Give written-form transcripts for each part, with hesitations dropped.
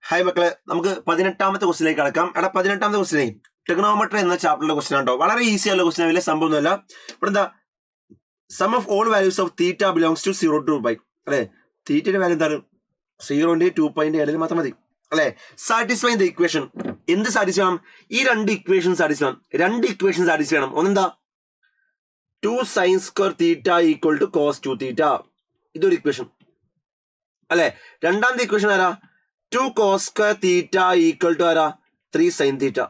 Hi മക്കളെ, നമുക്ക് 18ാമത്തെ ക്വസ്റ്റിലേക്ക് കടക്കാം. എടാ 18ാമത്തെ ക്വസ്റ്റിനെ ട്രിഗണോമെട്രി എന്ന ചാപ്റ്ററിലെ ക്വസ്റ്റൻ ആണോ. വളരെ ഈസി ആയുള്ള ക്വസ്റ്റൻ, വലിയ സംഭവമൊന്നുമല്ല. ഇവിടെ എന്താ sum of all values of theta belongs to 0 to 2π അല്ലെ. തീറ്റയുടെ വാല്യൂ എന്താണ്? 0 2π ഇടയിൽ മാത്രം മതി അല്ലെ. Satisfy the equation. എന്ത് സാറ്റിസ്ഫൈ ചെയ്യണം? ഈ രണ്ട് ഇക്വേഷൻ സാറ്റിസ്ഫൈ ചെയ്യണം. രണ്ട് ഇക്വേഷൻ സാറ്റിസ്ഫൈ ചെയ്യണം. ഒന്നെന്താ 2 sin square theta equal to cos 2 theta. ഇതൊരു ഇക്വേഷൻ അല്ലെ. രണ്ടാമത്തെ ഇക്വേഷൻ ആരാ? 2 cos square theta equal to ആരാ? 3 sin തീറ്റ.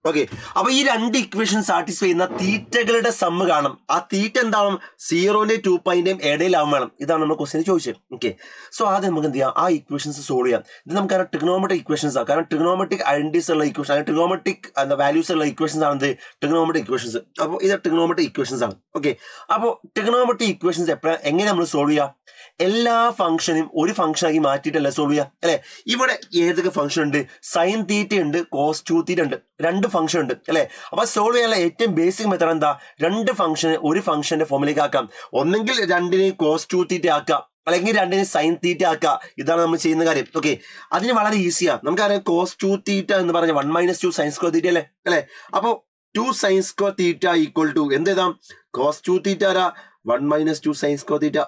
ഓക്കെ, അപ്പൊ ഈ രണ്ട് ഇക്വേഷൻ സാറ്റിസ്ഫൈ ചെയ്യുന്ന തീറ്റകളുടെ സമ്മ് കാണും. ആ തീറ്റ എന്താവും? 0 2π ഇടയിലാവും വേണം. ഇതാണ് നമ്മൾ ക്വസ്റ്റ്യൻ ചോദിച്ചത്. ഓക്കെ, സോ ആദ്യം നമുക്ക് എന്ത് ചെയ്യാം? ആ ഇക്വേഷൻസ് സോൾവ് ചെയ്യാം. ഇത് നമുക്ക് ട്രിഗണോമെട്രിക് ഇക്വേഷൻസ് ആണ്. കാരണം ട്രിഗണോമെട്രിക് ഐഡന്റിറ്റീസ് ഉള്ള ഇക്വേഷൻ, ട്രിഗണോമെട്രിക് വാല്യൂസ് ഉള്ള ഇക്വേഷൻസ് ആണ് ട്രിഗണോമെട്രിക് ഇക്വേഷൻസ്. അപ്പോൾ ഇത് ട്രിഗണോമെട്രിക് ഇക്വേഷൻസ് ആണ്. ഓക്കെ, അപ്പോൾ ട്രിഗണോമെട്രിക് ഇക്വേഷൻസ് എങ്ങനെ നമ്മൾ സോൾവ് ചെയ്യാം? എല്ലാ ഫംഗ്ഷനും ഒരു ഫംഗ്ഷൻ ആക്കി മാറ്റിയിട്ടല്ല സോൾവ് ചെയ്യാം അല്ലെ. ഇവിടെ ഏതൊക്കെ ഫംഗ്ഷൻ ഉണ്ട്? സൈൻ തീറ്റ ഉണ്ട്, കോസ് 2 തീറ്റ ഉണ്ട്, രണ്ട് ഫംഗ്ഷൻ ഉണ്ട് അല്ലെ. അപ്പൊ സോൾവ് ചെയ്യാനുള്ള ഏറ്റവും ബേസിക് മെത്തേഡ് എന്താ? രണ്ട് ഫംഗ്ഷനെ ഒരു ഫംഗ്ഷന്റെ ഫോമിലേക്ക് ആക്കാം. ഒന്നെങ്കിൽ രണ്ടിനെ കോസ് 2 തീറ്റ ആക്കാം, അല്ലെങ്കിൽ രണ്ടിനെ സൈൻ തീറ്റ ആക്കുക. ഇതാണ് നമ്മൾ ചെയ്യുന്ന കാര്യം. ഓക്കെ, അതിന് വളരെ ഈസിയാണ്. നമുക്കറിയാം കോസ് 2 തീറ്റ എന്ന് പറഞ്ഞ 1 - 2 സൈൻ സ്ക്വയർ തീറ്റ അല്ലേ അല്ലെ. അപ്പോ 2 sine square theta equal to എന്ത് എഴുതാം? Cos 2 theta 1 - 2 sine square theta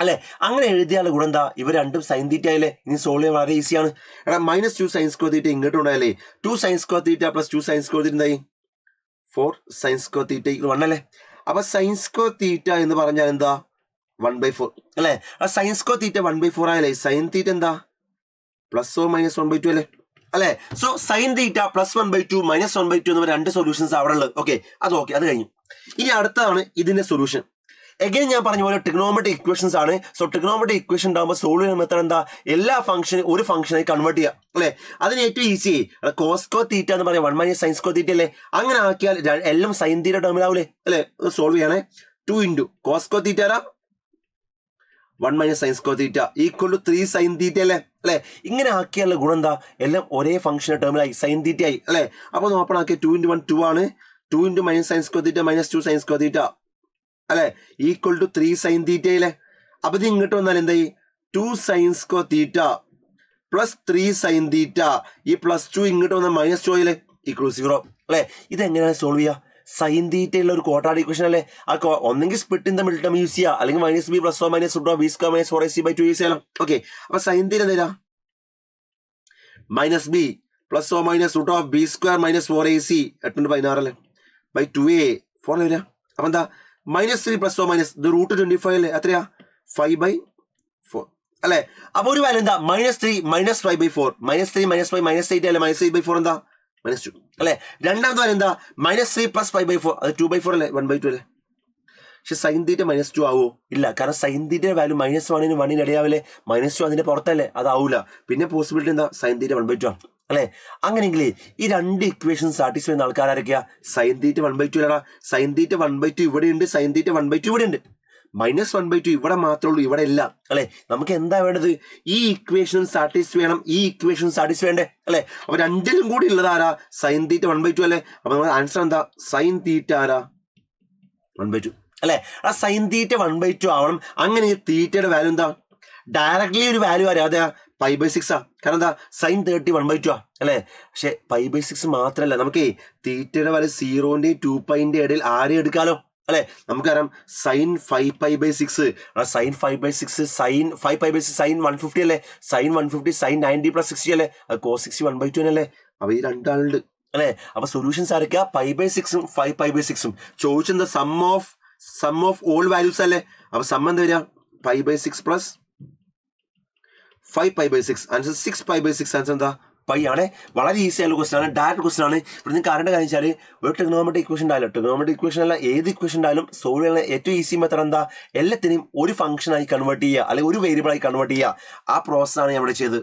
അല്ലെ. അങ്ങനെ എഴുതിയാലുള്ള ഗുണം എന്താ? ഇവർ രണ്ടും സൈൻ തീറ്റ ആയില്ലേ. ഇനി സോൾവ് ചെയ്യാൻ വളരെ ഈസിയാണ്. എടാ -2 സൈൻ സ്ക്വയർ തീറ്റ ഇങ്ങോട്ട് ഉണ്ടായാലേ 2 sine square theta plus 2 sine square തീറ്റ എന്തായി? 4 സൈൻ സ്ക്വയർ തീറ്റ 1 അല്ലേ. അപ്പൊ സൈൻ സ്ക്വയർ തീറ്റ എന്ന് പറഞ്ഞാൽ എന്താ? 1/4 അല്ലെ. ആ സൈൻ സ്ക്വയർ തീറ്റ 1/4 ആയാലേ സൈൻ തീറ്റ എന്താ? +or -1/2 അല്ലേ അല്ലെ. സോ സൈൻ തീറ്റ +1/2 -1/2 എന്ന് രണ്ട് സൊല്യൂഷൻസ് അവിടെ ഉള്ളത്. ഓക്കെ, അത് കഴിഞ്ഞു. ഇനി അടുത്തതാണ് ഇതിന്റെ സൊല്യൂഷൻ. എഗൈൻ ഞാൻ പറഞ്ഞ പോലെ ട്രിഗണോമെട്രിക് ഇക്വേഷൻസ് ആണ്. സോ ട്രിഗണോമെട്രിക് ഇക്വേഷൻ ഉണ്ടാകുമ്പോൾ സോൾവ് ചെയ്യുന്ന മെത്തേഡ് എന്താ? എല്ലാ ഫംഗ്ഷനും ഒരു ഫംഗ്ഷനായി കൺവേർട്ട് ചെയ്യുക അല്ലെ. അതിന് ഏറ്റവും ഈസി കോസ്കോ തീറ്റ എന്ന് പറയാം 1 - sin square തീറ്റ അല്ലേ. അങ്ങനെ ആക്കിയാൽ എല്ലാം സൈൻ തീറ്റ ടേമിലാവൂലേ അല്ലെ. സോൾവ് ചെയ്യണേ. 2 കോസ്കോ theta 1 - sin square theta equal to 3 sine theta അല്ലേ അല്ലെ. ഇങ്ങനെ ആക്കിയാലുള്ള ഗുണം എന്താ? എല്ലാം ഒരേ ഫംഗ്ഷൻ ടേമിലായി, സൈൻ തീറ്റ ആയി അല്ലെ. അപ്പൊ ഓപ്പൺ ആക്കിയ 2 × 1 2 ആണ്. 2 × -sin square തീറ്റ -2 sin square തീറ്റ അല്ലെ ഈക്വൽ ടു 3 സൈൻ തീറ്റയിലെ. അപ്പൊ ഇത് ഇങ്ങോട്ട് വന്നാൽ എന്തായി? 2 sine square theta plus 3 sine തീറ്റ. ഈ +2 ഇങ്ങോട്ട് വന്നാൽ -2 ആയില്ലേ ഈക്വൽ 0 അല്ലെ. ഇതെങ്ങനെയാണ് സോൾവ് ചെയ്യുക? സൈൻ തീറ്റയുള്ള ഒരു ക്വാഡ്രാറ്റിക് ഇക്വേഷൻ അല്ലേ. ആ ഒന്നെങ്കിൽ split in the middle term use ചെയ്യുക, അല്ലെങ്കിൽ -b +or -√b² - 4ac/2 use ചെയ്യണം. ഓക്കെ, അപ്പൊ സൈൻ തീറ്റ എന്താ? -b +or -√b² - 4ac 8 അല്ലേ ബൈ 2a 4 അല്ലേ വരിക. അപ്പൊ എന്താ? -3 +or ഇത് √25 അല്ലേ. എത്രയാ? 5/4 അല്ലെ. അപ്പൊ ഒരു വാല്യൂ എന്താ? -3 -5/4 -3 -5 -8 അല്ലെ. -8/4 എന്താ? -2 അല്ലെ. രണ്ടാമത്തെ വാല്യൂ എന്താ? -3 + 5/4 അത് 2/4 അല്ലേ, 1/2 അല്ലേ. പക്ഷെ സൈൻ തീറ്റ -2 ആവോ? ഇല്ല, കാരണം സൈൻ തീറ്റയുടെ വാല്യൂ -1 1 ഇടയാവില്ലേ. -2 അതിന്റെ പുറത്തല്ലേ, അതാവൂല. പിന്നെ പോസിബിലിറ്റി എന്താ? സൈൻ തീറ്റ 1/2 ആണ് അല്ലെ. അങ്ങനെയെങ്കിൽ ഈ രണ്ട് ഇക്വേഷൻ സാറ്റിസ്ഫൈ ചെയ്യുന്ന ആൾക്കാരൊക്കെയാ? സൈൻ തീറ്റ 1/2 അല്ലടാ. സൈൻ തീറ്റ 1/2 ഇവിടെ ഉണ്ട്, സൈൻ തീറ്റ 1/2 ഇവിടെ ഉണ്ട്. -1/2 ഇവിടെ മാത്രമേ ഉള്ളൂ, ഇവിടെ ഇല്ല അല്ലെ. നമുക്ക് എന്താ വേണ്ടത്? ഈ ഇക്വേഷൻ സാറ്റിസ്ഫൈ ചെയ്യണം, ഈ ഇക്വേഷൻ സാറ്റിസ്ഫൈ ചെയ്യണ്ടേ അല്ലെ. അപ്പൊ രണ്ടിലും കൂടി ഉള്ളത് ആരാ? സൈൻ തീറ്റ 1/2 അല്ലെ. അപ്പൊ നമ്മുടെ ആൻസർ എന്താ? സൈൻ തീറ്റ 1/2 അല്ലെ. ആ സൈൻ തീറ്റ 1/2 ആവണം. അങ്ങനെ തീറ്റയുടെ വാല്യൂ എന്താ? ഡയറക്ട്ലി ഒരു വാല്യൂ അറിയാതെ π/6 ആ. കാരണം എന്താ? സൈൻ 30 1/2 അല്ലെ. പക്ഷെ π/6 മാത്രല്ല, നമുക്ക് തീറ്റയുടെ വാല്യൂ 0 2π ഇടയിൽ ആരെ എടുക്കാലോ അല്ലെ. നമുക്കറിയാം സൈൻ 5π/6 സൈൻ 5/6 സൈൻ 5π/6 സൈൻ 150 അല്ലേ. സൈൻ 150 സൈൻ 90 + 60 അല്ലേ. അത് cos 60 1/2 അല്ലേ. അപ്പൊ ഈ രണ്ടാളുണ്ട് അല്ലെ. അപ്പൊ സൊല്യൂഷൻസ് ആരൊക്കെയാ? π/6 5π/6. ചോദിച്ചെന്താ? സം ഓഫ് ഓൾ വാല്യൂസ് അല്ലേ. അപ്പൊ സം എന്താ വരിക? π/6 + 5π/6 ആൻസർ 6π/6. ആൻസർ എന്താ? പൈ ആണ്. വളരെ ഈസി ആയുള്ള ക്വസ്റ്റൻ ആണ്, ഡയറക്റ്റ് ക്വസ്റ്റൻ ആണ്. ഇവിടെ നിന്ന് കാണേണ്ട കാര്യം വെച്ചാൽ ഒരു ട്രിഗണോമെട്രിക് ഇക്വേഷൻ ഉണ്ടായാലും ട്രിഗണോമെട്രിക് ഇക്വേഷൻ അല്ല ഏത് ഇക്വേഷൻ ഉണ്ടായാലും സോൾവ് ചെയ്യുന്ന ഏറ്റവും ഈസി മെത്തേഡ് എന്താ? എല്ലാത്തിനെയും ഒരു ഫംഗ്ഷൻ ആയി കൺവേർട്ട് ചെയ്യുക, അല്ലെങ്കിൽ ഒരു വേരിയബിൾ ആയി കൺവേർട്ട് ചെയ്യുക. ആ പ്രോസസ് ആണ് ഞാൻ ഇവിടെ ചെയ്തത്.